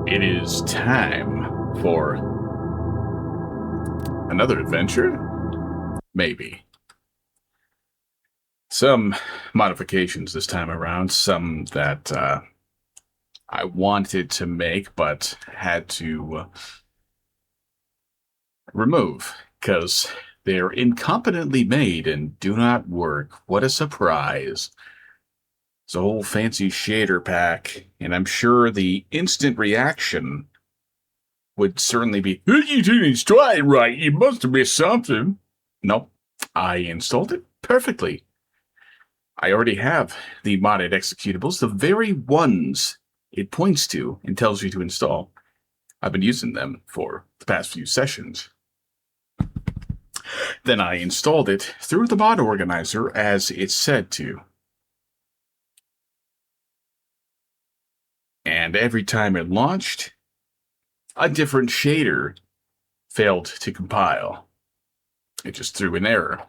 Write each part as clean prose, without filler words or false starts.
It is time for another adventure? Maybe. Some modifications this time around, some that I wanted to make but had to remove because they're incompetently made and do not work. What a surprise. It's a whole fancy shader pack, and I'm sure the instant reaction would certainly be, you didn't install it right, you must have missed something. Nope, I installed it perfectly. I already have the modded executables, the very ones it points to and tells you to install. I've been using them for the past few sessions. Then I installed it through the mod organizer as it's said to. And every time it launched, a different shader failed to compile. It just threw an error.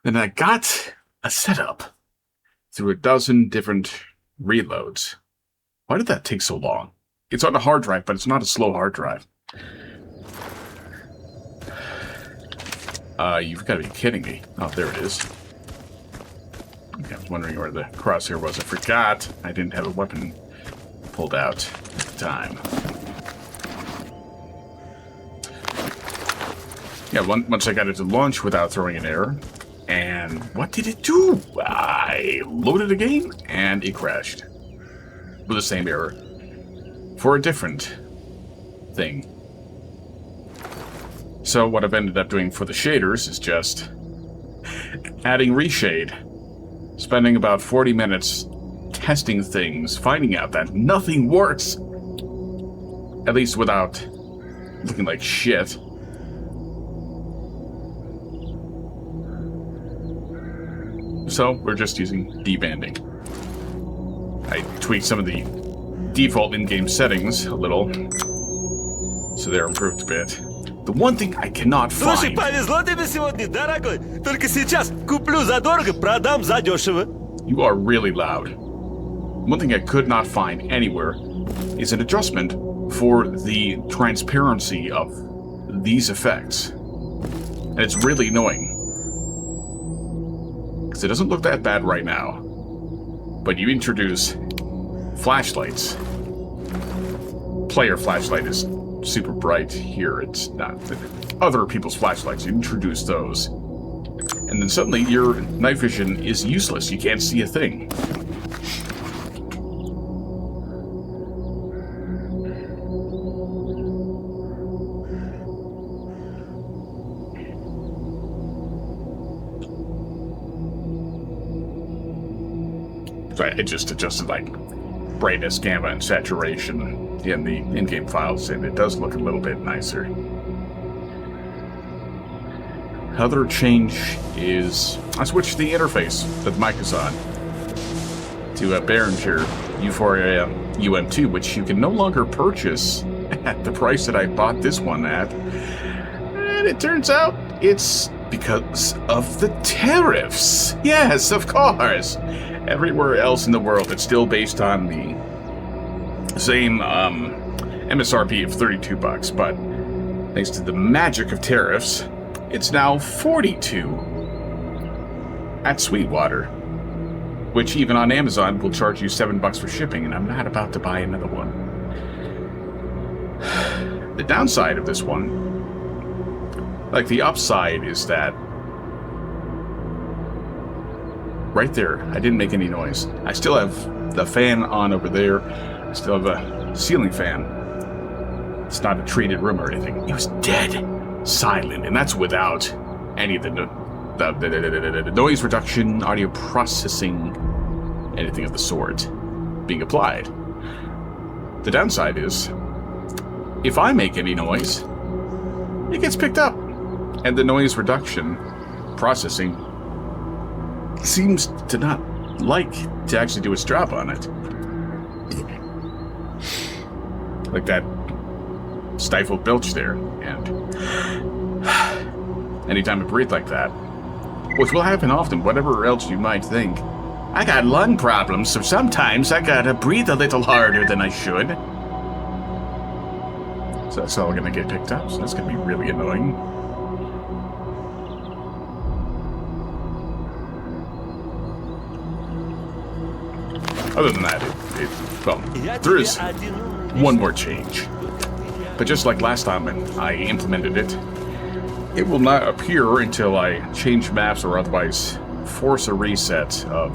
Then I got a setup through a dozen different reloads. Why did that take so long? It's on a hard drive, but it's not a slow hard drive. You've got to be kidding me. Oh, there it is. Okay, I was wondering where the crosshair was. I forgot I didn't have a weapon pulled out at the time. Yeah, once I got it to launch without throwing an error. And what did it do? I loaded a game, and it crashed. With the same error. For a different thing. So what I've ended up doing for the shaders is just adding reshade. Spending about 40 minutes testing things, finding out that nothing works. At least without looking like shit. So we're just using debanding. I tweaked some of the default in-game settings a little, so they're improved a bit. The one thing I cannot find... Слушай, повезло тебе сегодня, дорогой. Только сейчас куплю задорого, продам задешево. You are really loud. One thing I could not find anywhere is an adjustment for the transparency of these effects. And it's really annoying. Because it doesn't look that bad right now. But you introduce flashlights. Player flashlight is super bright here. It's not. Other people's flashlights, you introduce those. And then suddenly your night vision is useless. You can't see a thing. So I just adjusted like brightness, gamma, and saturation in the in-game files, and it does look a little bit nicer. Other change is I switched the interface that the mic is on to a Behringer Euphoria UM2, which you can no longer purchase at the price that I bought this one at. And it turns out it's because of the tariffs. Yes, of course. Everywhere else in the world, it's still based on the same MSRP of $32, but thanks to the magic of tariffs, it's now $42 at Sweetwater, which even on Amazon will charge you $7 for shipping, and I'm not about to buy another one. The downside of this one, like the upside, is that right there, I didn't make any noise. I still have the fan on over there. I still have a ceiling fan. It's not a treated room or anything. It was dead silent, and that's without any of the noise reduction, audio processing, anything of the sort being applied. The downside is, if I make any noise, it gets picked up, and the noise reduction processing seems to not like to actually do its job on it. Like that stifled belch there, and anytime I breathe like that, which will happen often, whatever else you might think. I got lung problems, so sometimes I gotta breathe a little harder than I should. So that's all gonna get picked up, so that's gonna be really annoying. Other than that, well, there is one more change. But just like last time I implemented it, it will not appear until I change maps or otherwise force a reset of...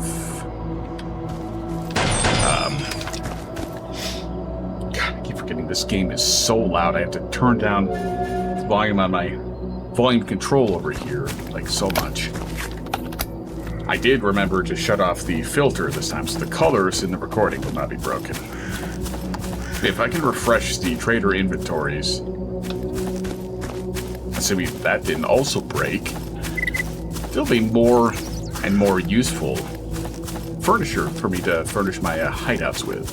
God, I keep forgetting this game is so loud. I have to turn down the volume on my volume control over here, like so much. I did remember to shut off the filter this time, so the colors in the recording will not be broken. If I can refresh the trader inventories, assuming that didn't also break, there'll be more and more useful furniture for me to furnish my hideouts with.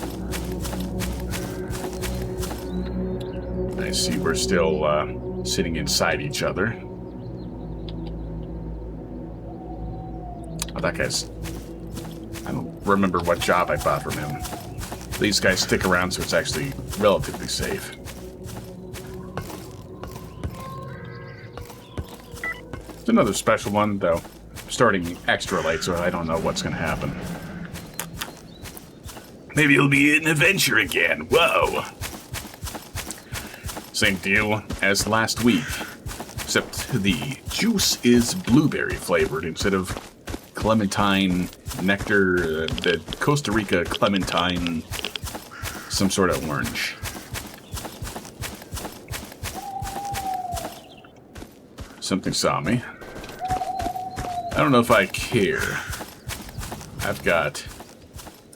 I see we're still sitting inside each other. Oh, that guy's... I don't remember what job I bought from him. These guys stick around, so it's actually relatively safe. It's another special one, though. Starting extra late, so I don't know what's going to happen. Maybe it'll be an adventure again. Whoa! Same deal as last week, except the juice is blueberry flavored instead of clementine nectar, the Costa Rica clementine, some sort of orange. Something saw me. I don't know if I care. I've got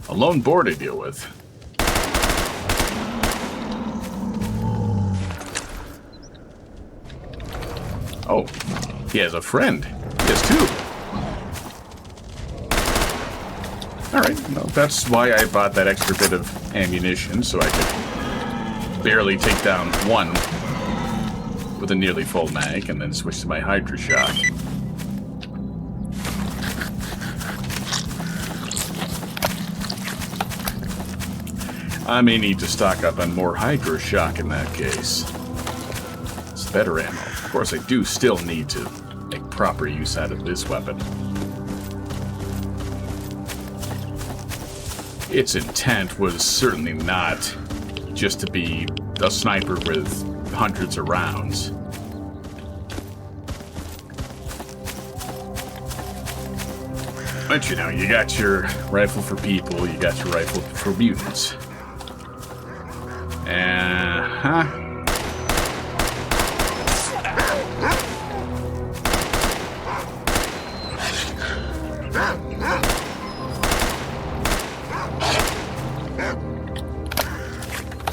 a lone boar to deal with. Oh, he has a friend. He has two. Alright, well, that's why I bought that extra bit of ammunition, so I could barely take down one with a nearly full mag, and then switch to my Hydra Shock. I may need to stock up on more Hydra Shock in that case. It's better ammo. Of course, I do still need to make proper use out of this weapon. Its intent was certainly not just to be a sniper with hundreds of rounds. But you know, you got your rifle for people, you got your rifle for mutants. I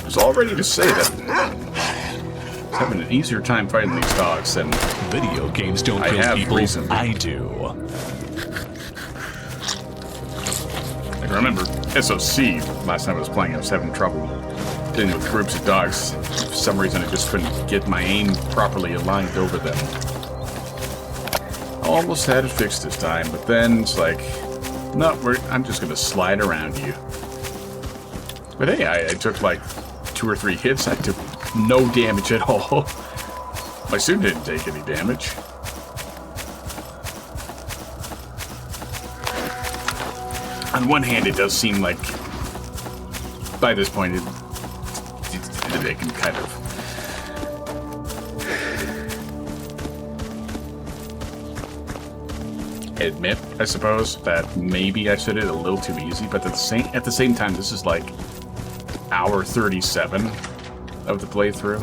was all ready to say that I'm having an easier time fighting these dogs than video games don't kill people. Recently. I do. I remember SOC, last time I was playing, I was having trouble dealing with groups of dogs. For some reason, I just couldn't get my aim properly aligned over them. Almost had it fixed this time, but then it's like, no, I'm just going to slide around you. But hey, I took like 2 or 3 hits. I took no damage at all. My suit didn't take any damage. On one hand, it does seem like by this point they can kind of admit, I suppose, that maybe I said it a little too easy, but at the same time, this is like hour 37 of the playthrough.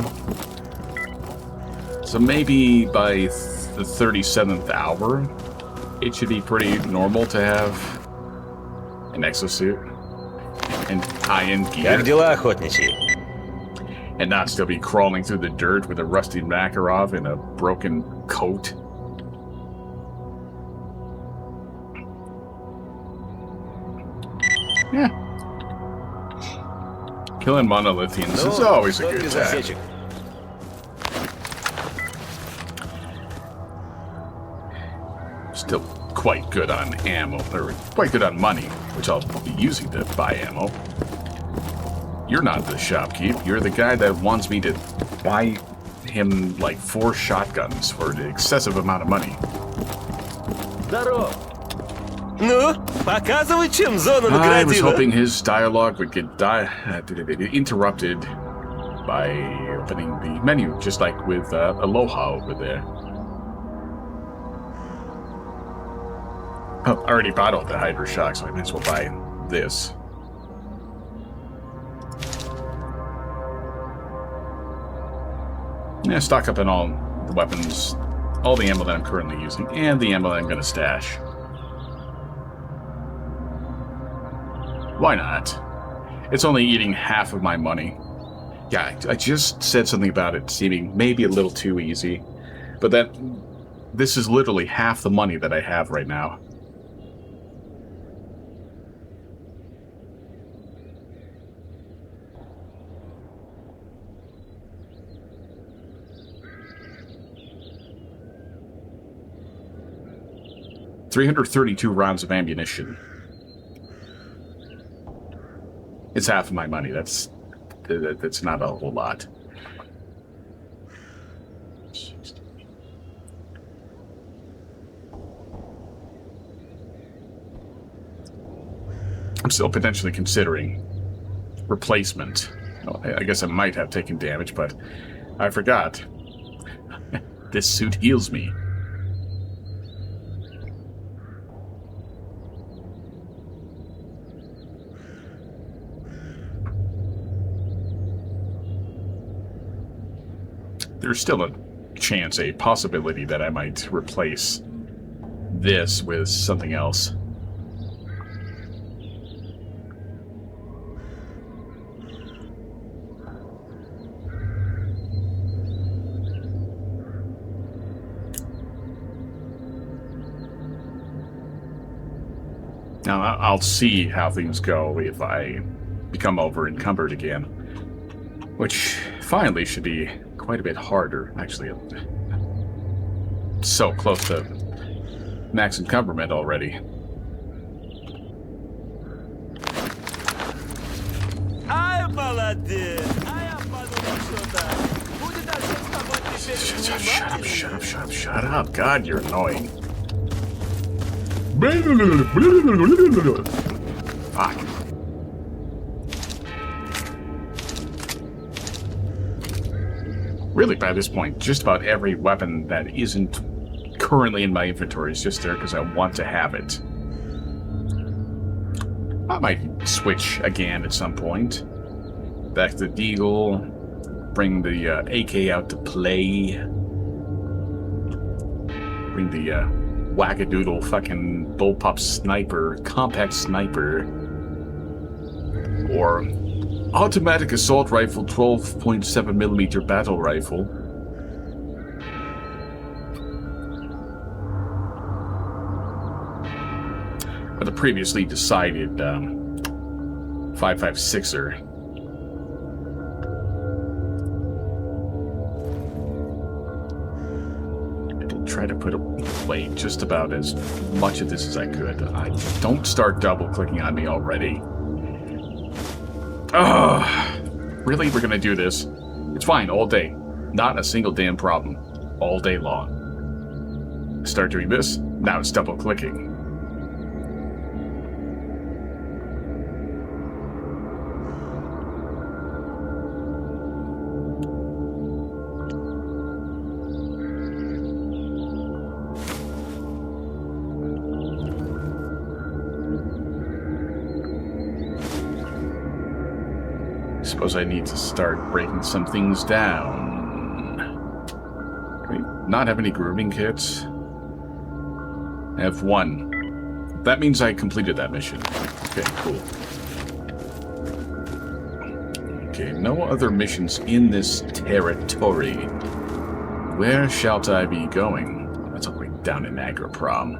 So maybe by the 37th hour, it should be pretty normal to have an exosuit and high-end gear. Как дела, охотничий? And not still be crawling through the dirt with a rusty Makarov in a broken coat. Yeah. Killing monolithians is always a good time. Still quite good on ammo, or quite good on money, which I'll be using to buy ammo. You're not the shopkeep. You're the guy that wants me to buy him, like, 4 shotguns for an excessive amount of money. Здорово. Ну, показывай, чем зона I was наградила. hoping his dialogue would get interrupted by opening the menu, just like with Aloha over there. Oh, I already bought all the Hydra Shock, so I might as well buy this. Yeah, stock up on all the weapons, all the ammo that I'm currently using, and the ammo that I'm going to stash. Why not? It's only eating half of my money. Yeah, I just said something about it seeming maybe a little too easy, but this is literally half the money that I have right now. $332 rounds of ammunition. It's half of my money. That's not a whole lot. I'm still potentially considering replacement. Well, I guess I might have taken damage, but I forgot. This suit heals me. There's still a chance, a possibility that I might replace this with something else. Now, I'll see how things go if I become over-encumbered again. Which, finally, should be quite a bit harder. Actually, so close to max encumberment already. Shut up. God, you're annoying. Fuck. Really, by this point, just about every weapon that isn't currently in my inventory is just there because I want to have it. I might switch again at some point. Back to the Deagle. Bring the AK out to play. Bring the wackadoodle fucking bullpup sniper, compact sniper. Or automatic assault rifle, 12.7mm battle rifle. But the previously decided 5.56er. I did try to put away just about as much of this as I could. Don't start double clicking on me already. Ugh. Really? We're gonna do this? It's fine, all day. Not a single damn problem. All day long. Start doing this, now it's double clicking. Suppose I need to start breaking some things down. Do we not have any grooming kits? I have one. That means I completed that mission. Okay, cool. Okay, no other missions in this territory. Where shall I be going? That's all the way down in Agroprom.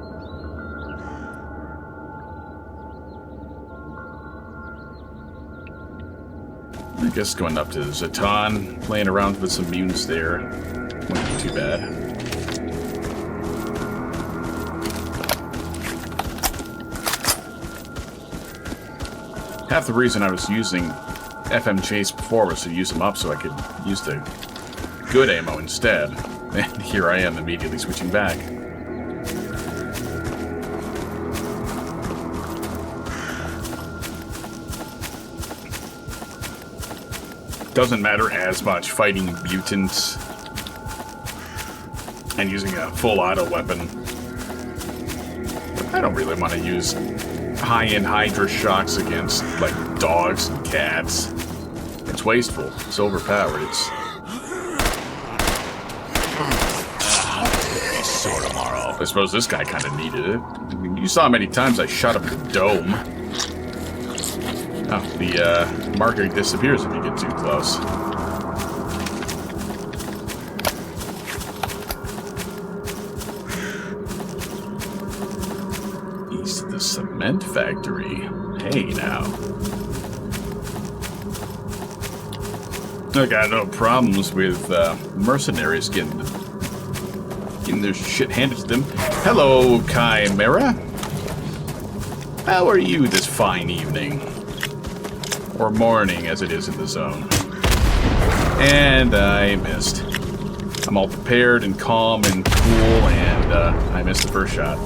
I guess going up to Zatan, playing around with some mutants there. Wouldn't be too bad. Half the reason I was using FMJs before was to use them up so I could use the good ammo instead. And here I am immediately switching back. Doesn't matter as much fighting mutants and using a full auto weapon. I don't really want to use high-end Hydra shocks against, like, dogs and cats. It's wasteful. It's overpowered. It's... Sore tomorrow. I suppose this guy kind of needed it. I mean, you saw how many times I shot up the dome. Oh, the marker disappears if you get too close. East of the cement factory. Hey, now. I got no problems with mercenaries getting their shit handed to them. Hello, Chimera. How are you this fine evening? Or morning, as it is in the zone. And I missed. I'm all prepared and calm and cool, and I missed the first shot.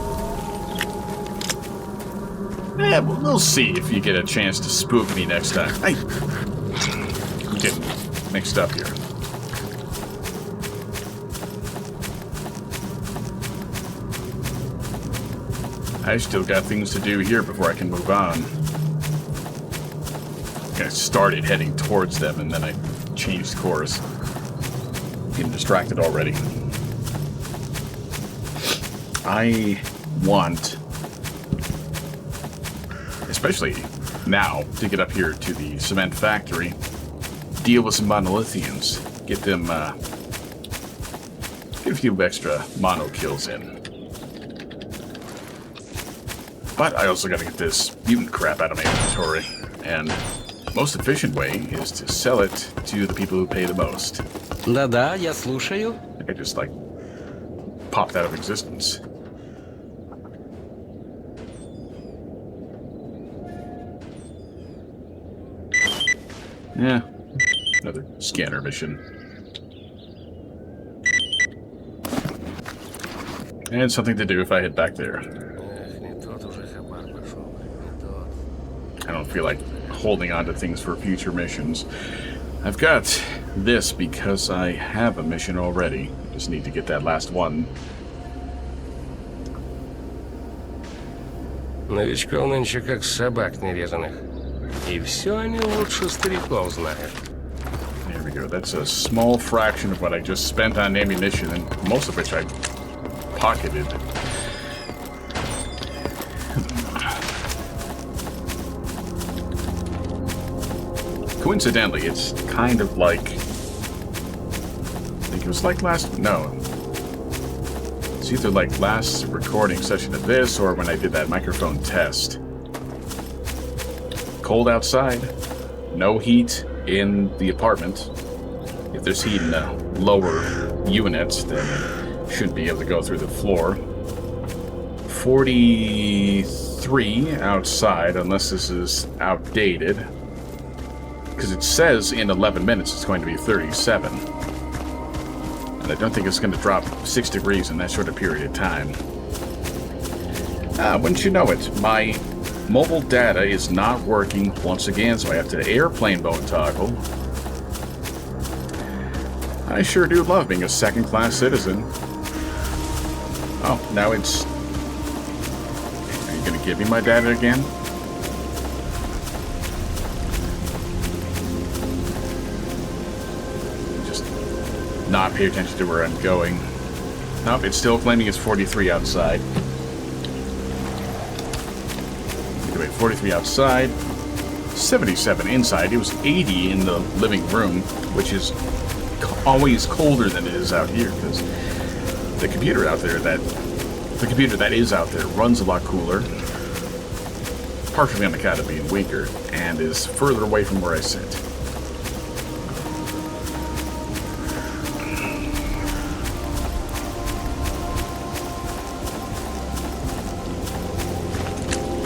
Yeah, we'll see if you get a chance to spook me next time. I'm getting mixed up here. I still got things to do here before I can move on. I started heading towards them, and then I changed course. Getting distracted already. I want, especially now, to get up here to the cement factory, deal with some monolithians, get them, get a few extra mono kills in. But I also gotta get this mutant crap out of my inventory, and most efficient way is to sell it to the people who pay the most. Да-да, я слушаю. I just, like, popped out of existence. Yeah, another scanner mission. And something to do if I head back there. I don't feel like holding on to things for future missions. I've got this because I have a mission already. Just need to get that last one. Новичков нынче как собак нерезанных. И все они лучше стариков знают. There we go. That's a small fraction of what I just spent on ammunition, and most of which I pocketed. Coincidentally, it's kind of like... I think it was like last... No. It's either like last recording session of this, or when I did that microphone test. Cold outside. No heat in the apartment. If there's heat in the lower units, then it shouldn't be able to go through the floor. 43 outside, unless this is outdated. Because it says in 11 minutes it's going to be 37. And I don't think it's going to drop 6 degrees in that short a period of time. Wouldn't you know it, my mobile data is not working once again, so I have to airplane mode toggle. I sure do love being a second-class citizen. Oh, now it's... Are you going to give me my data again? Not pay attention to where I'm going. Nope, it's still claiming it's 43 outside. Anyway, 43 outside, 77 inside. It was 80 in the living room, which is always colder than it is out here, because the computer out there that is out there runs a lot cooler, partially on account of being weaker, and is further away from where I sit.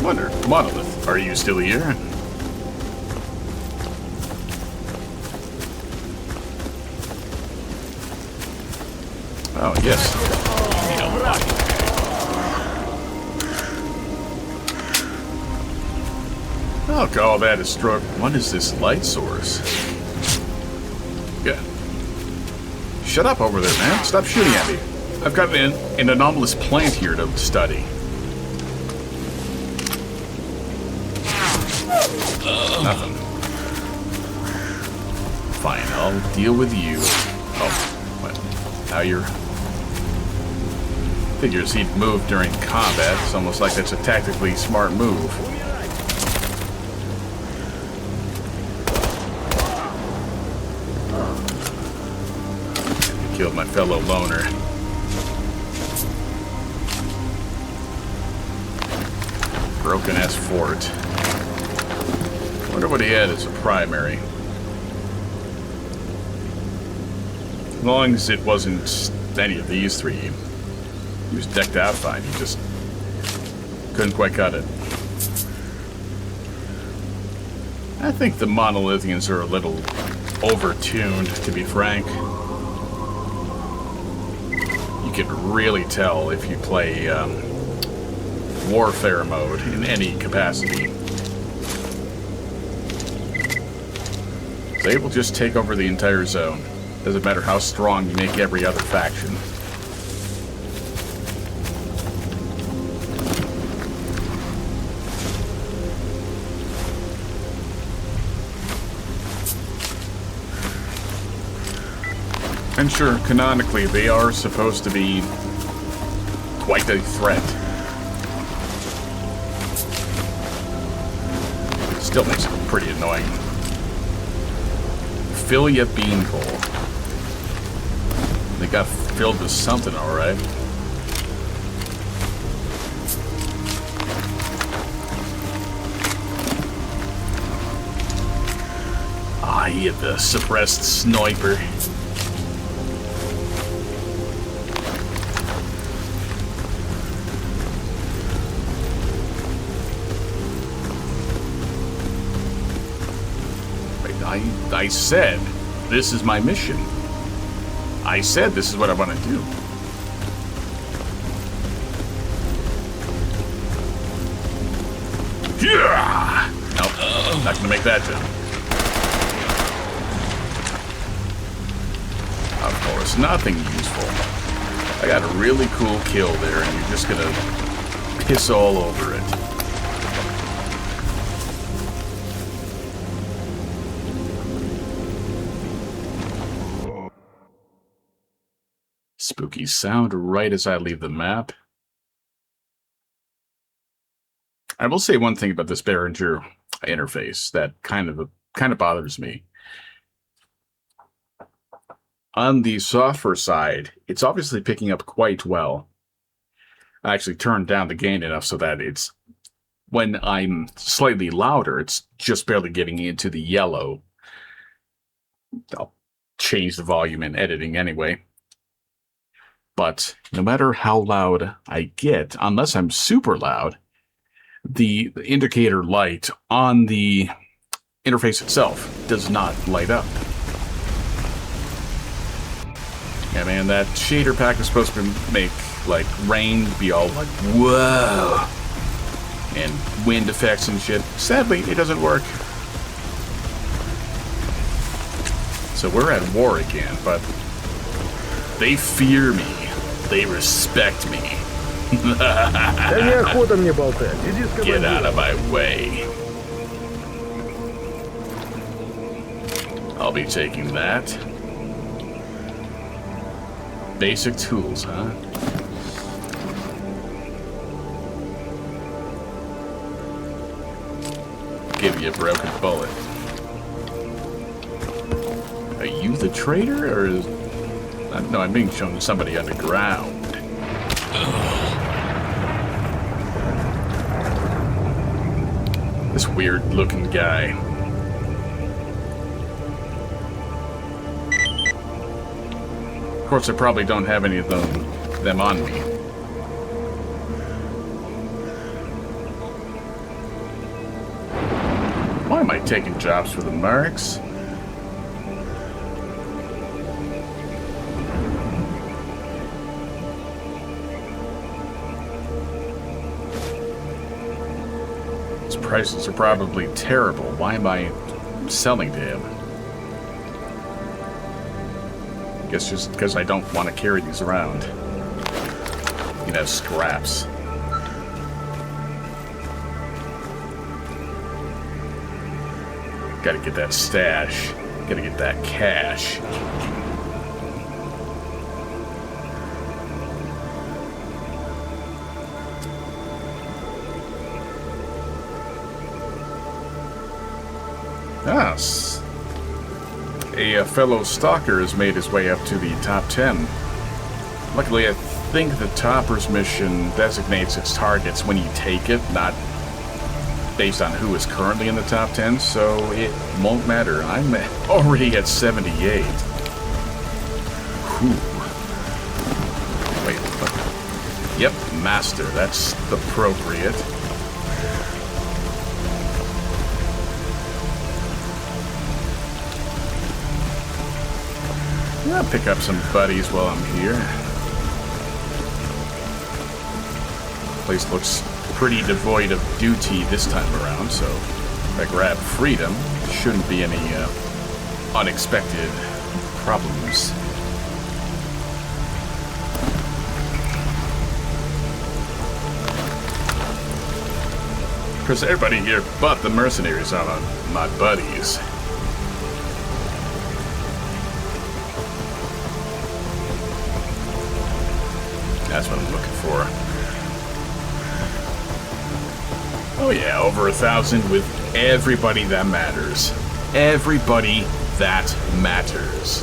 Wonder, Monolith, are you still here? Oh, yes. I'll call that a stroke. What is this light source? Yeah. Shut up over there, man. Stop shooting at me. I've got an anomalous plant here to study. Nothing. Fine, I'll deal with you. Oh, what? Now you're... Figures he'd move during combat. It's almost like that's a tactically smart move. Killed my fellow loner. Broken-ass fort. Wonder what he had as a primary. As long as it wasn't any of these three. He was decked out fine. He just couldn't quite cut it. I think the Monolithians are a little overtuned, to be frank. You can really tell if you play warfare mode in any capacity. They will just take over the entire zone. Doesn't matter how strong you make every other faction. And sure, canonically, they are supposed to be quite a threat. Still makes it pretty annoying. Fill ya beanhole. They got filled with something, alright. Ah, he had the suppressed sniper. I said, this is my mission. I said this is what I want to do. Yeah! Nope, not gonna make that jump. Of course, nothing useful. I got a really cool kill there, and you're just gonna piss all over it. Spooky sound right as I leave the map. I will say one thing about this Behringer interface that kind of bothers me. On the software side, it's obviously picking up quite well. I actually turned down the gain enough so that it's, when I'm slightly louder, it's just barely getting into the yellow. I'll change the volume in editing anyway. But no matter how loud I get, unless I'm super loud, the indicator light on the interface itself does not light up. Yeah, man, that shader pack is supposed to make, like, rain be all like, whoa, and wind effects and shit. Sadly, it doesn't work. So we're at war again, but they fear me. They respect me. Get out of my way. I'll be taking that. Basic tools, huh? Give you a broken bullet. Are you the traitor, or is... No, I'm being shown to somebody underground. This weird-looking guy. Of course, I probably don't have any of them on me. Why am I taking jobs for the mercs? prices are probably terrible. Why am I selling to him? I guess just because I don't want to carry these around. You know, scraps. Gotta get that stash. Gotta get that cash. Yes. A fellow stalker has made his way up to the top 10. Luckily, I think the Topper's mission designates its targets when you take it, not based on who is currently in the top 10, so it won't matter. I'm already at 78. Whew. Wait, what? Yep, Master. That's appropriate. I'll pick up some buddies while I'm here. Place looks pretty devoid of duty this time around, so if I grab freedom, shouldn't be any unexpected problems. Because everybody here but the mercenaries are my buddies. That's what I'm looking for. Oh yeah, over 1,000 with everybody that matters. Everybody that matters.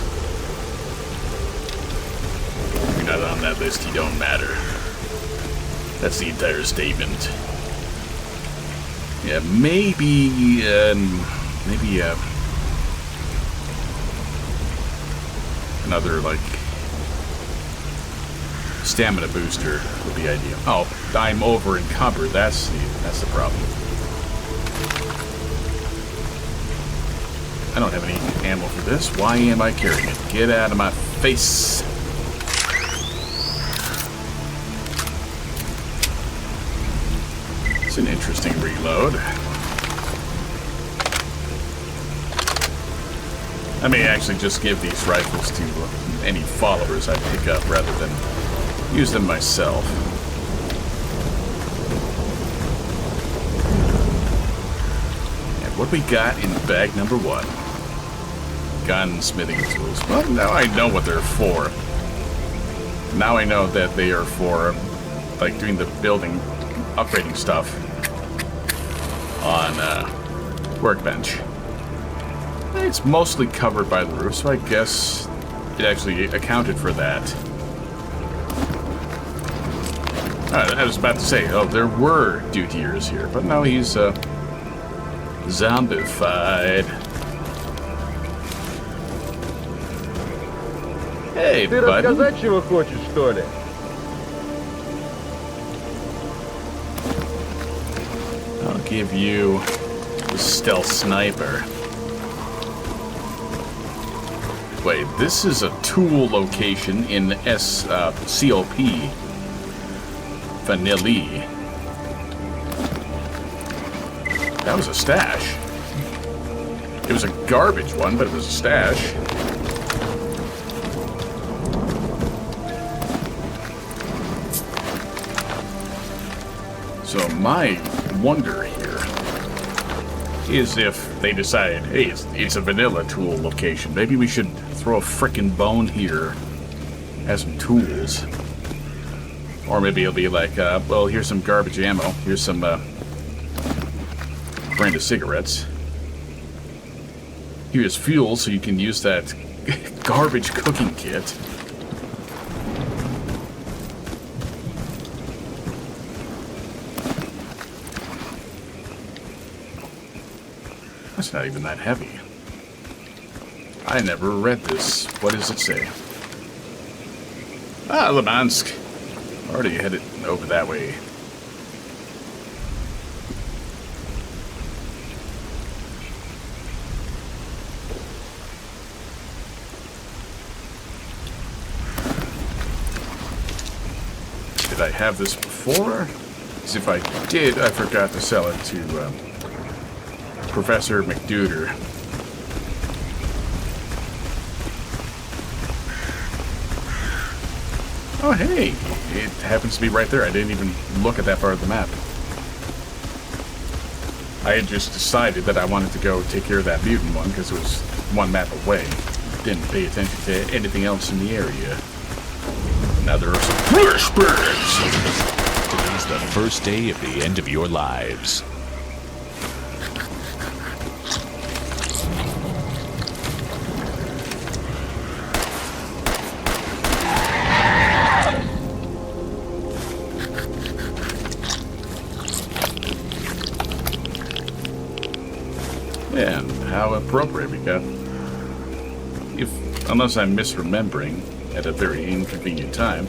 If you're not on that list, you don't matter. That's the entire statement. Yeah, maybe another, like, stamina booster would be ideal. Oh, I'm over encumbered. That's the problem. I don't have any ammo for this. Why am I carrying it? Get out of my face. It's an interesting reload. I may actually just give these rifles to any followers I pick up rather than use them myself. And what we got in bag number 1? Gunsmithing tools. Well, now I know what they're for. Now I know that they are for, like, doing the building, upgrading stuff on workbench. It's mostly covered by the roof, so I guess it actually accounted for that. I was about to say, oh, there were dutiers here, but no, he's zombified. Hey, Ты buddy. рассказать чего хочешь, что ли? I'll give you the stealth sniper. Wait, this is a tool location in S.t.a.l.k.e.r. Vanilla. That was a stash. It was a garbage one, but it was a stash. So my wonder here is if they decide, hey, it's a vanilla tool location. Maybe we should throw a frickin' bone here as some tools. Or maybe it'll be like, well, here's some garbage ammo. Here's some brand of cigarettes. Here's fuel so you can use that garbage cooking kit. That's not even that heavy. I never read this. What does it say? Ah, Luhansk. Already headed over that way. Did I have this before? Because if I did, I forgot to sell it to Professor McDuder. Oh, hey, it happens to be right there. I didn't even look at that part of the map. I had just decided that I wanted to go take care of that mutant one because it was one map away. Didn't pay attention to anything else in the area. Now there are some flashbacks. Today's the first day of the end of your lives. And how appropriate, because unless I'm misremembering at a very inconvenient time,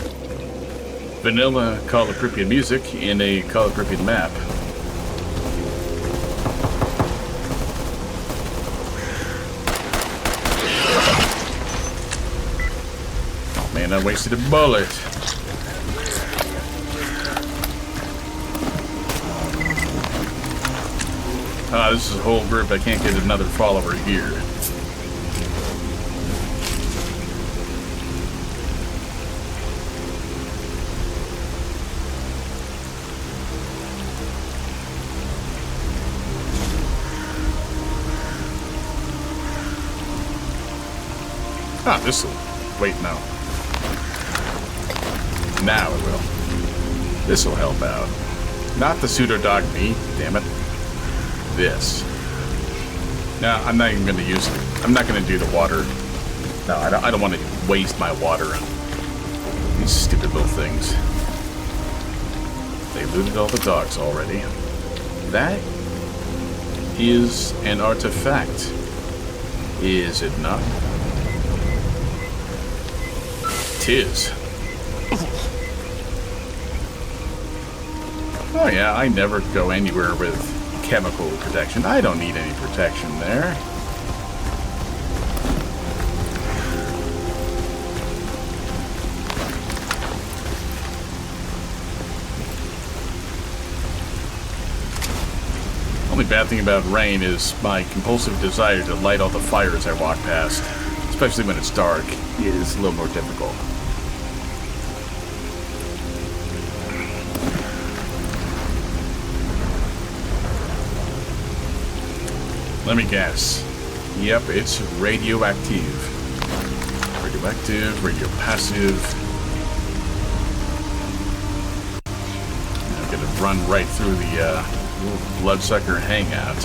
vanilla Call of Pripyat music in a Call of Pripyat map. Oh man, I wasted a bullet. Ah, this is a whole group. I can't get another follower here. Ah, this'll... Wait, no. Now it will. This'll help out. Not the pseudo-dog me, damn it. This. No, I'm not even going to use it. I'm not going to do the water. No, I don't want to waste my water on these stupid little things. They looted all the dogs already. That is an artifact, is it not? Tis. Oh yeah, I never go anywhere with chemical protection. I don't need any protection there. Only bad thing about rain is my compulsive desire to light all the fires I walk past, especially when it's dark, is a little more difficult. Let me guess. Yep, it's radioactive. Radioactive, radiopassive. I'm gonna run right through the little bloodsucker hangout.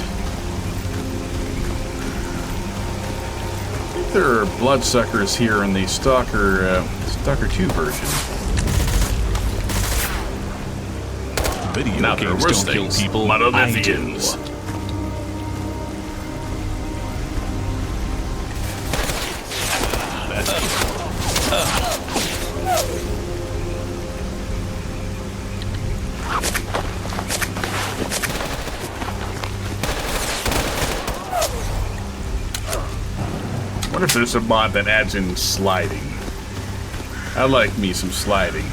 I think there are bloodsuckers here in the Stalker 2 version. Video games don't kill people, I do. What if there's a mod that adds in sliding? I like me some sliding.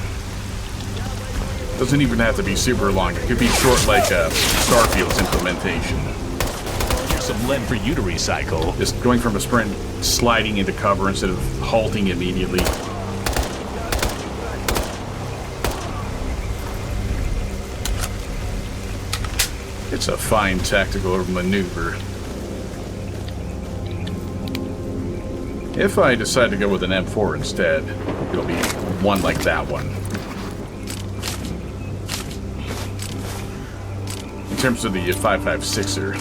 Doesn't even have to be super long. It could be short like Starfield's implementation. Here's some lead for you to recycle. Just going from a sprint, sliding into cover instead of halting immediately. It's a fine tactical maneuver. If I decide to go with an M4 instead, it'll be one like that one. In terms of the 5.56er.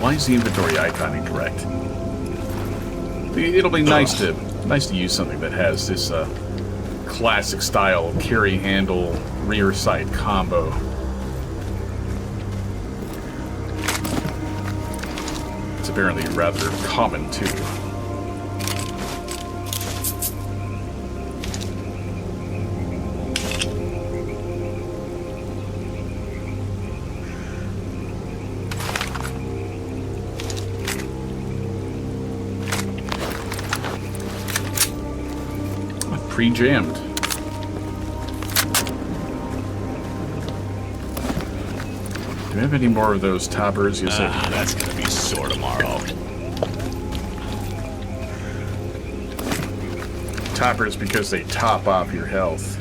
Why is the inventory icon incorrect? It'll be nice to use something that has this classic style carry handle rear sight combo. It's apparently rather common too. Pre-jammed. you have any more of those toppers? Yes, I do. That's gonna be sore tomorrow. Toppers because they top off your health.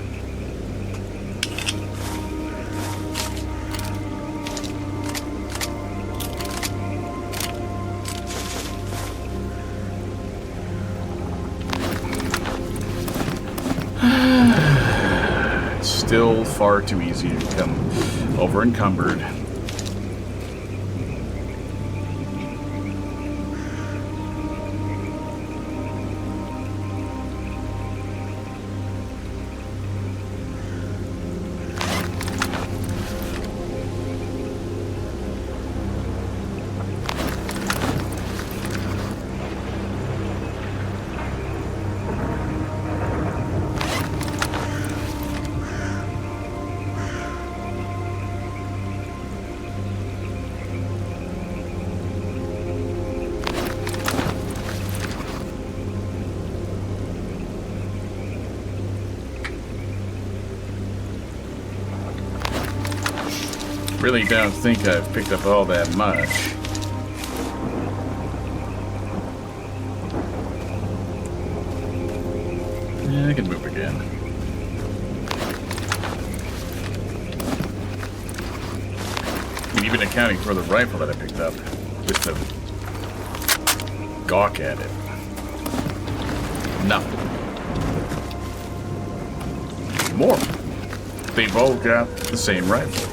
Still far too easy to become over encumbered. Really don't think I've picked up all that much. Yeah, I can move again. And even accounting for the rifle that I picked up, just to gawk at it. Nothing. More. They've all got the same rifle.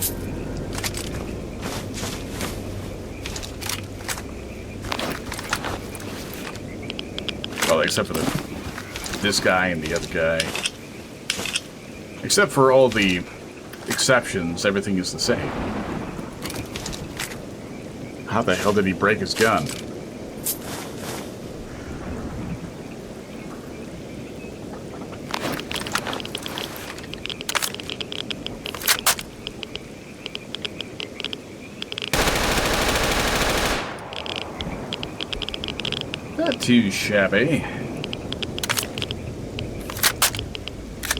Well, except for this guy and the other guy. Except for all the exceptions, everything is the same. How the hell did he break his gun? Not too shabby.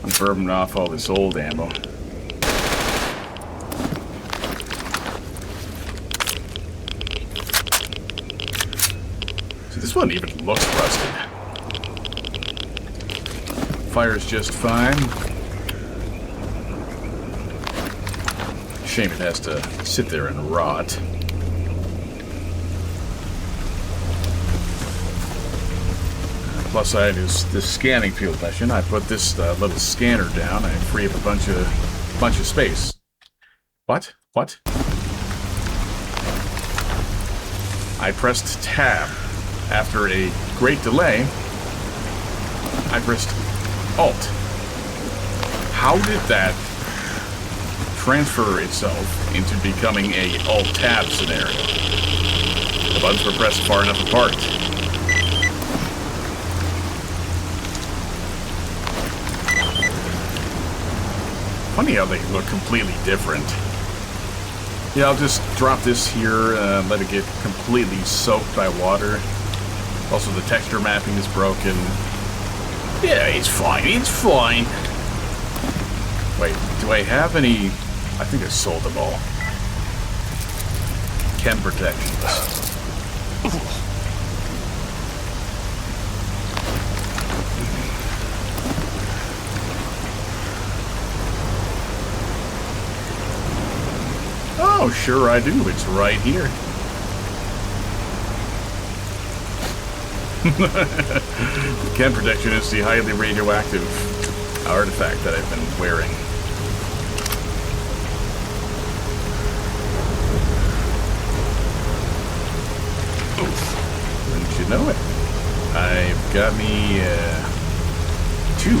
I'm burning off all this old ammo. See, this one even looks rusted. Fires just fine. Shame it has to sit there and rot. Plus side is this scanning field mission. I put this little scanner down. I free up a bunch of space. What? What? I pressed tab. After a great delay, I pressed Alt. How did that transfer itself into becoming a Alt-Tab scenario? The buttons were pressed far enough apart. Funny how they look completely different. Yeah, I'll just drop this here, let it get completely soaked by water. Also, the texture mapping is broken. Yeah, it's fine, it's fine. Wait, do I have any... I think I sold them all. Chem protections. Oh, sure I do. It's right here. The chem protection is the highly radioactive artifact that I've been wearing. Wouldn't you know it? I've got me 2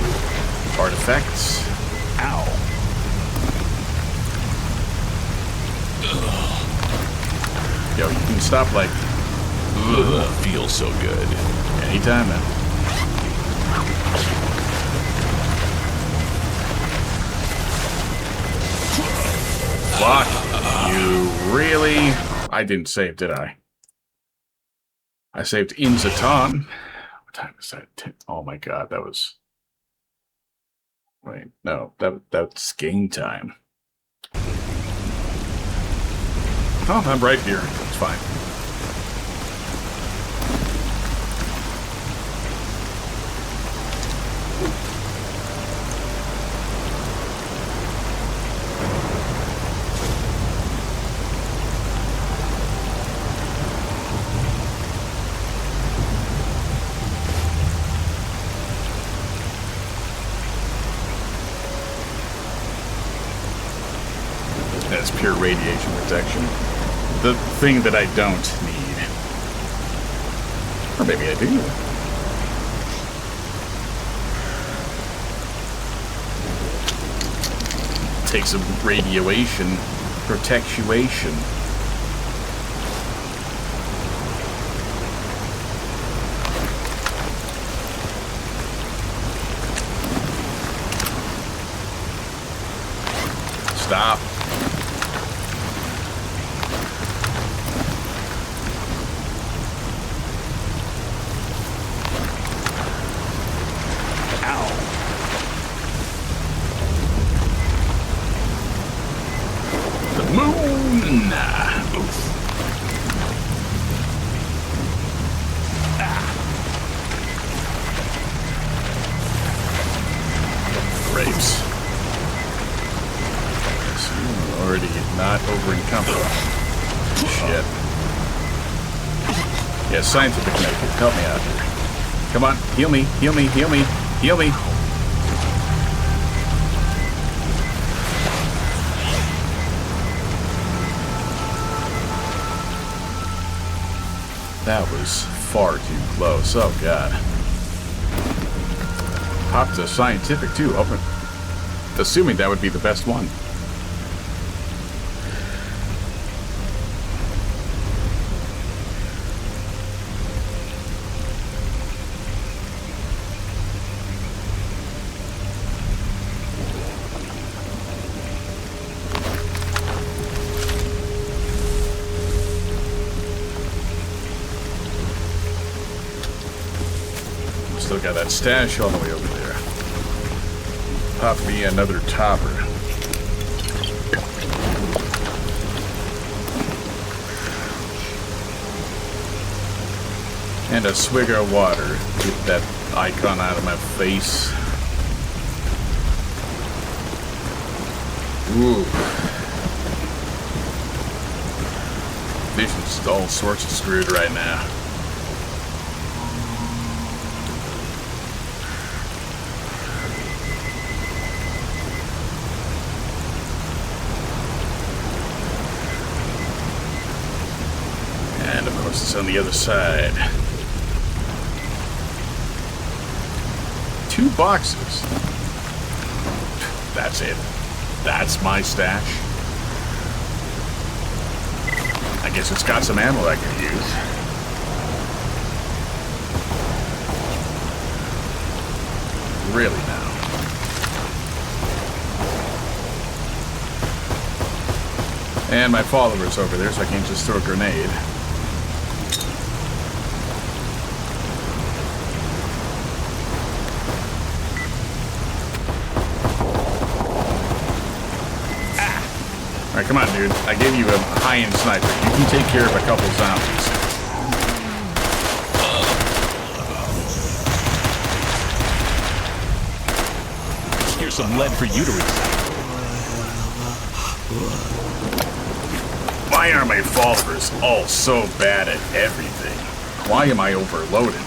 artifacts. Ow. Yo, you can stop like... Ugh, feels so good. Anytime, man. Fuck you, really? I didn't save, did I? I saved in Zatan. What time is that? Oh my god, that was... Wait, no, that's game time. Oh, I'm right here. It's fine. That's pure radiation protection. The thing that I don't need. Or maybe I do. Take some radiation protectuation. Stop. Moon! Oof. Grapes. So you're already not over encumbered. Shit. Yeah, scientific method. Help me out here. Come on, heal me, heal me, heal me, heal me. That was far too close. Oh, God. Popped a scientific, too. Open. Assuming that would be the best one. Still got that stash all the way over there. Pop me another topper. And a swig of water. Get that icon out of my face. Ooh. Vision's all sorts of screwed right now. And of course it's on the other side. 2 boxes. That's it. That's my stash. I guess it's got some ammo I could use. Really now. And my follower's over there, so I can't just throw a grenade. Alright, come on, dude. I gave you a high-end sniper. You can take care of a couple zombies. Here's some lead for you to recycle. Why are my followers all so bad at everything? Why am I overloaded?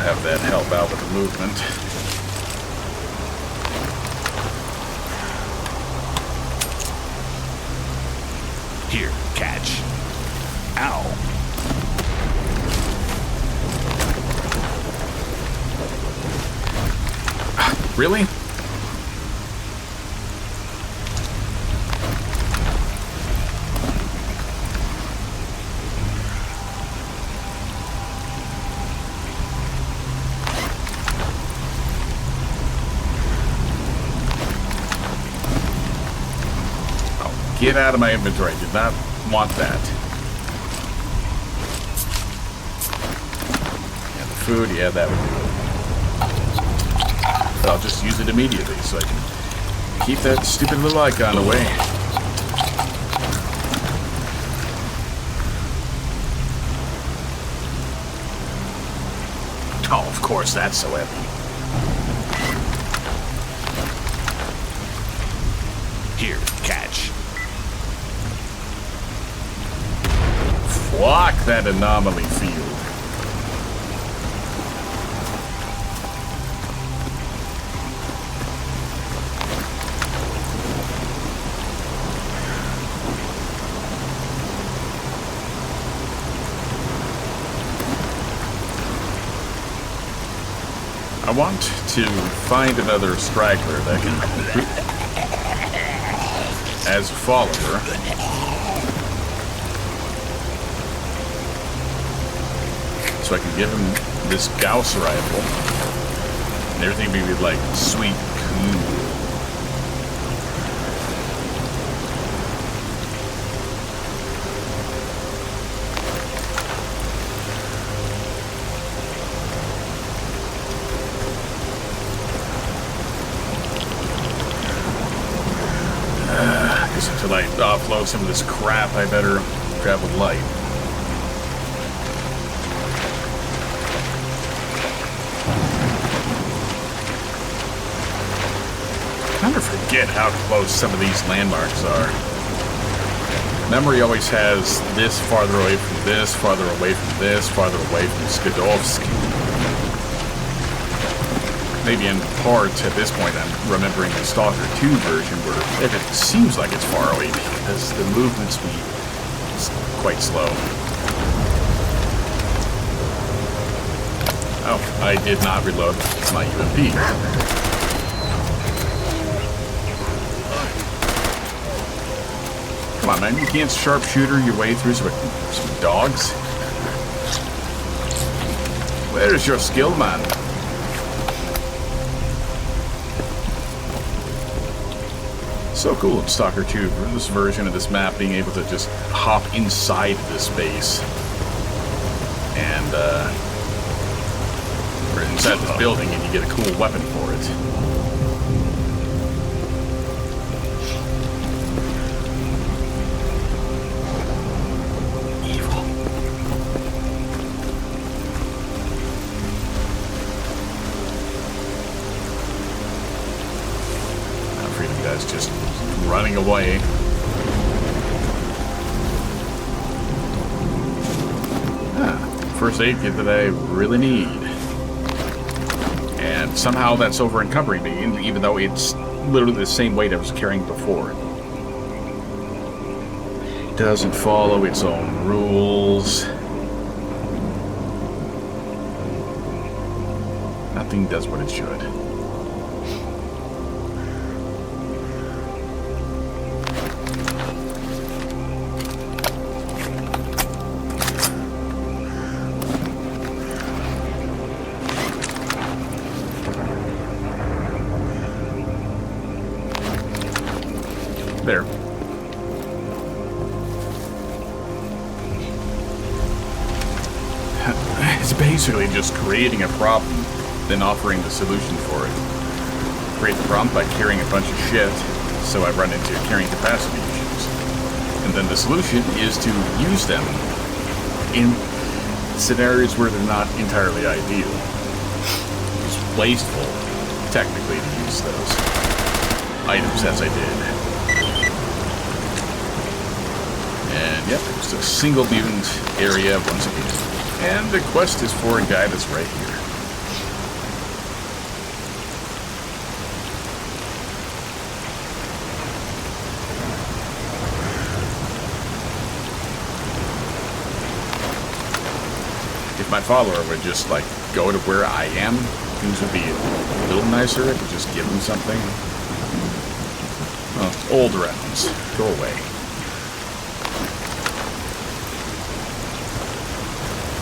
Have that help out with the movement. Here, catch. Ow. Really? Get out of my inventory. I did not want that. food, yeah, that would do it. But I'll just use it immediately so I can keep that stupid little icon away. Oh, of course, that's so heavy. Here, catch. Fuck that anomaly field. I want to find another straggler that can recruit as a follower. So I can give him this Gauss rifle. And everything will be like sweet, cool. Until I offload some of this crap, I better travel light. I never forget how close some of these landmarks are. Memory always has this farther away from this, farther away from this, farther away from s.t.a.l.k.e.r. Maybe in part, at this point, I'm remembering the s.t.a.l.k.e.r 2 version where it seems like it's far away because the movement speed is quite slow. Oh, I did not reload my UMP. Come on, man, you can't sharpshooter your way through some dogs? Where is your skill, man? So cool in s.t.a.l.k.e.r 2, this version of this map, being able to just hop inside this base and or inside this building, and you get a cool weapon for it. Evil. I'm afraid of you guys just running away. First aid kit that I really need. And somehow that's over encumbering me, even though it's literally the same weight I was carrying before. It doesn't follow its own rules. Nothing does what it should. There. It's basically just creating a problem, then offering the solution for it. Create the problem by carrying a bunch of shit, so I run into carrying capacity issues. And then the solution is to use them in scenarios where they're not entirely ideal. It's wasteful, technically, to use those items as I did. And yep, it's a single mutant area once again. And the quest is for a guy that's right here. If my follower would just, like, go to where I am, things would be a little nicer. I could just give him something. Oh, old rounds. Go away.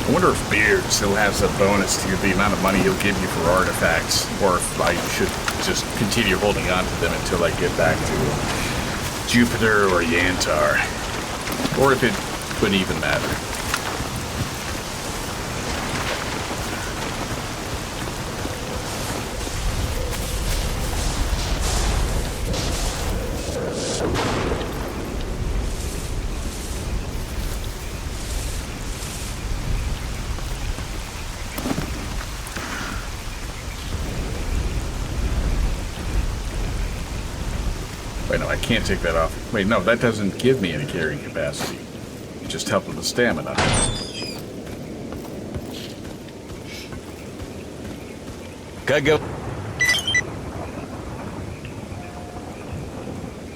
I wonder if Beard still has a bonus to the amount of money he'll give you for artifacts, or if I should just continue holding on to them until I get back to Jupiter or Yantar, or if it wouldn't even matter. Wait, no, I can't take that off. Wait, no, that doesn't give me any carrying capacity. It just helps with the stamina.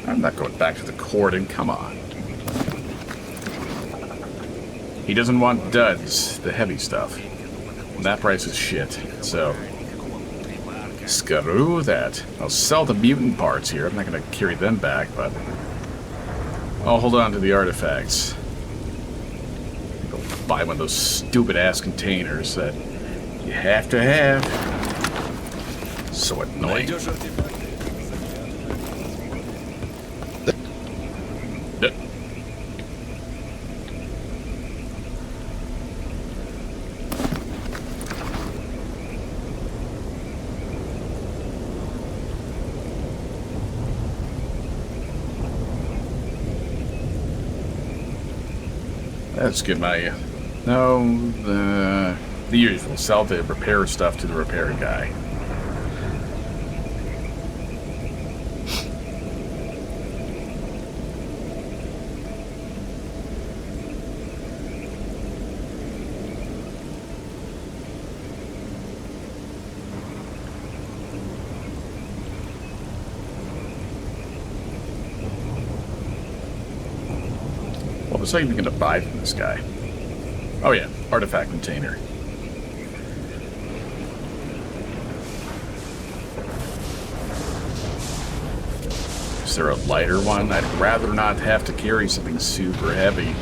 I'm not going back to the Corden, come on. He doesn't want duds, the heavy stuff. And that price is shit, so... Screw that. I'll sell the mutant parts here. I'm not going to carry them back, but... I'll hold on to the artifacts. Go buy one of those stupid-ass containers that you have to have. So annoying. Let's get my... No, the usual. Sell the repair stuff to the repair guy. What was I even going to buy from this guy? Oh yeah, artifact container. Is there a lighter one? I'd rather not have to carry something super heavy.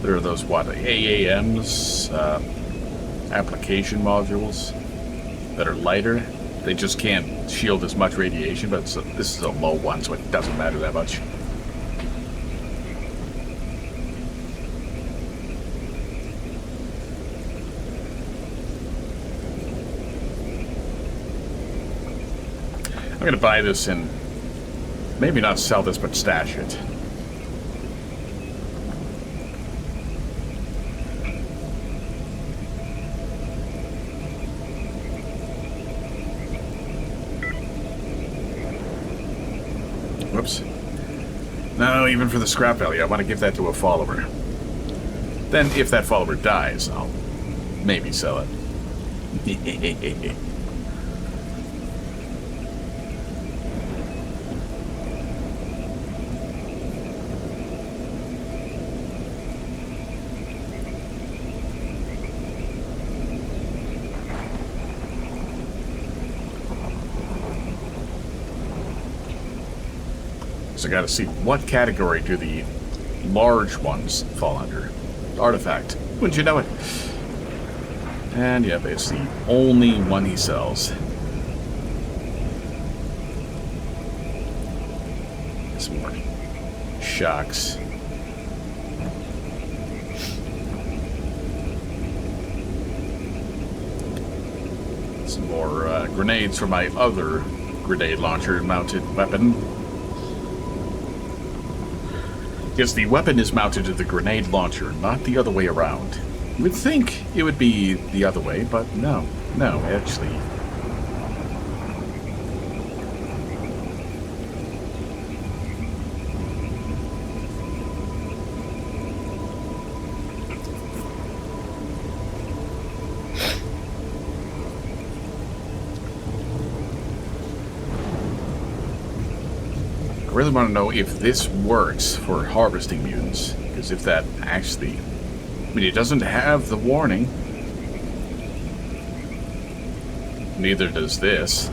There are those, what, AAMs, application modules that are lighter. They just can't shield as much radiation, but this is a low one, so it doesn't matter that much. I'm gonna buy this and maybe not sell this, but stash it. Whoops. No, even for the scrap value, I want to give that to a follower. Then, if that follower dies, I'll maybe sell it. I gotta see what category do the large ones fall under. Artifact. Wouldn't you know it? And yep, it's the only one he sells. Some more shocks. Some more grenades for my other grenade launcher mounted weapon. Because the weapon is mounted to the grenade launcher, not the other way around. You would think it would be the other way, but no. No, actually. I really want to know if this works for harvesting mutants, because if that actually... I mean, it doesn't have the warning. Neither does this.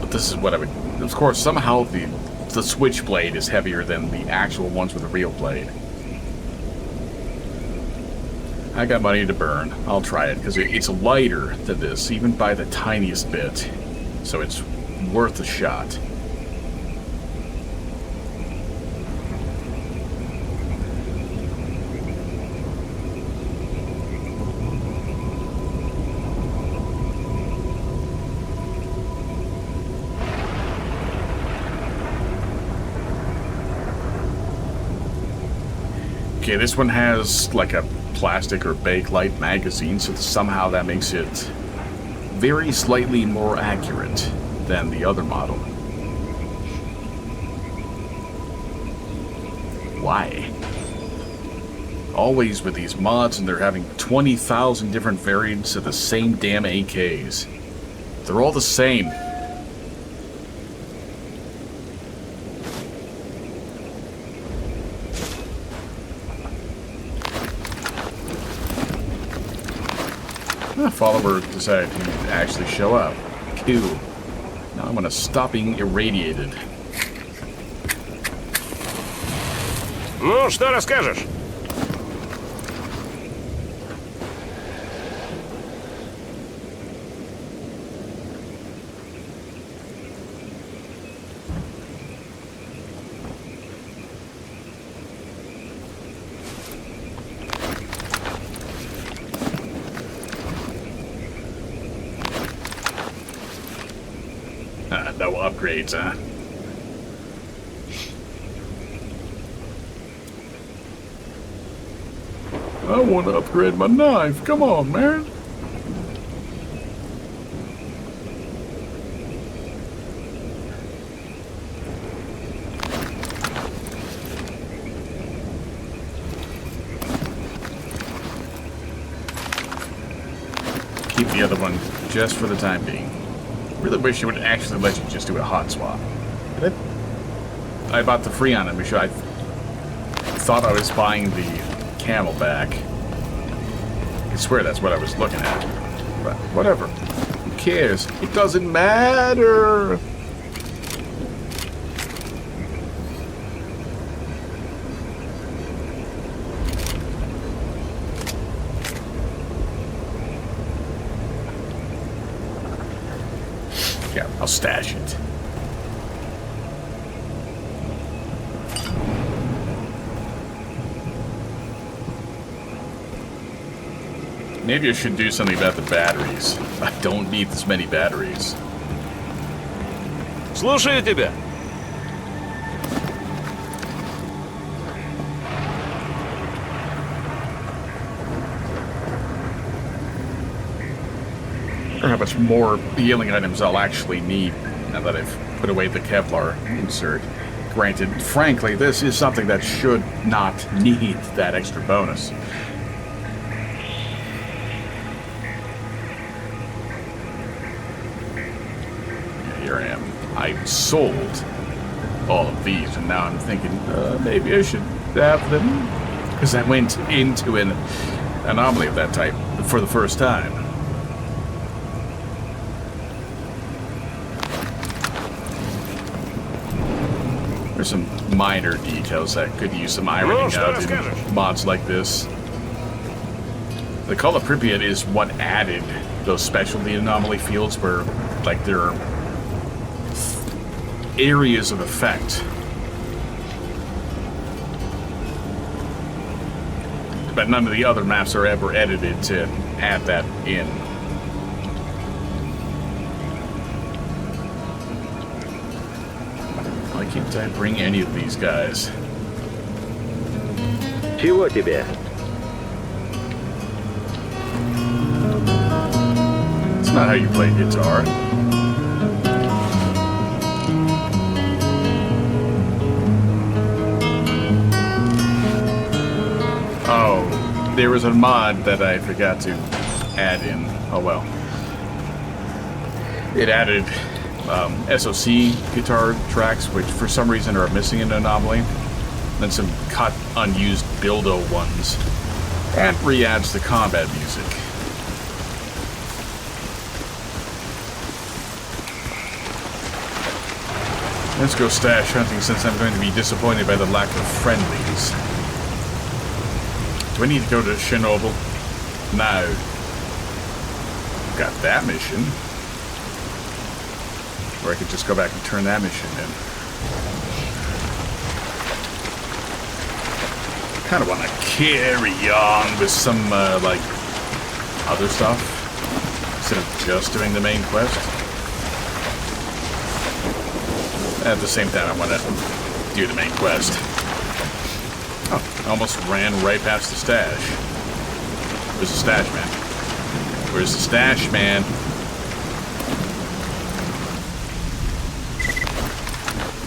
But this is what I would... Of course, somehow the switchblade is heavier than the actual ones with a real blade. I got money to burn. I'll try it, because it's lighter than this, even by the tiniest bit. So it's worth a shot. Okay, this one has like a plastic or bakelite magazine, so somehow that makes it very slightly more accurate than the other model. Why? Always with these mods, and they're having 20,000 different variants of the same damn AKs. They're all the same. A follower decided to actually show up. Cool. Now I'm gonna stop being irradiated. Ну, что расскажешь? No upgrades, huh? I want to upgrade my knife. Come on, man. Keep the other one just for the time being. Really wish it would actually let you just do a hot swap. I bought the Freon because I thought I was buying the Camelback. I swear that's what I was looking at. But whatever. Who cares? It doesn't matter. Yeah, I'll stash it. Maybe I should do something about the batteries. I don't need this many batteries. Слушаю тебя. I wonder how much more healing items I'll actually need now that I've put away the Kevlar insert. Granted, frankly, this is something that should not need that extra bonus. Here I am. I sold all of these, and now I'm thinking maybe I should have them, because I went into an anomaly of that type for the first time. There's some minor details that could use some ironing out in mods like this. The Call of Pripyat is what added those specialty anomaly fields where, like, there are areas of effect. But none of the other maps are ever edited to add that in. Why can't I bring any of these guys? Чего тебе? It's not how you play guitar. Oh, there was a mod that I forgot to add in. Oh well. It added SOC guitar tracks, which for some reason are missing in Anomaly. Then some cut unused Buildo ones. And re-adds the combat music. Let's go stash hunting since I'm going to be disappointed by the lack of friendlies. Do I need to go to Chernobyl? No. Got that mission. Or I could just go back and turn that mission in. Kind of want to carry on with some, like, other stuff. Instead of just doing the main quest. At the same time, I want to do the main quest. Oh, I almost ran right past the stash. Where's the stash, man? Where's the stash, man?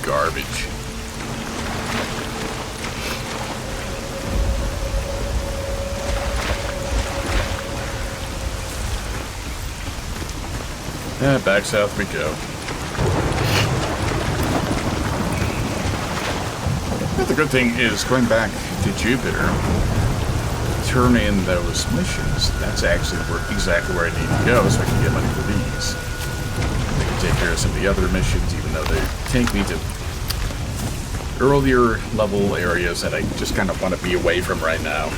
Garbage. Back south we go. But the good thing is, going back to Jupiter, turn in those missions. That's actually exactly where I need to go, so I can get money for these. I can take care of some of the other missions, even though they take me to earlier level areas that I just kind of want to be away from right now.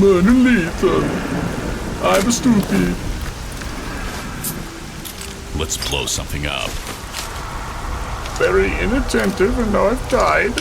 Monolith, I'm stupid. Let's blow something up. Very inattentive, and now I've died.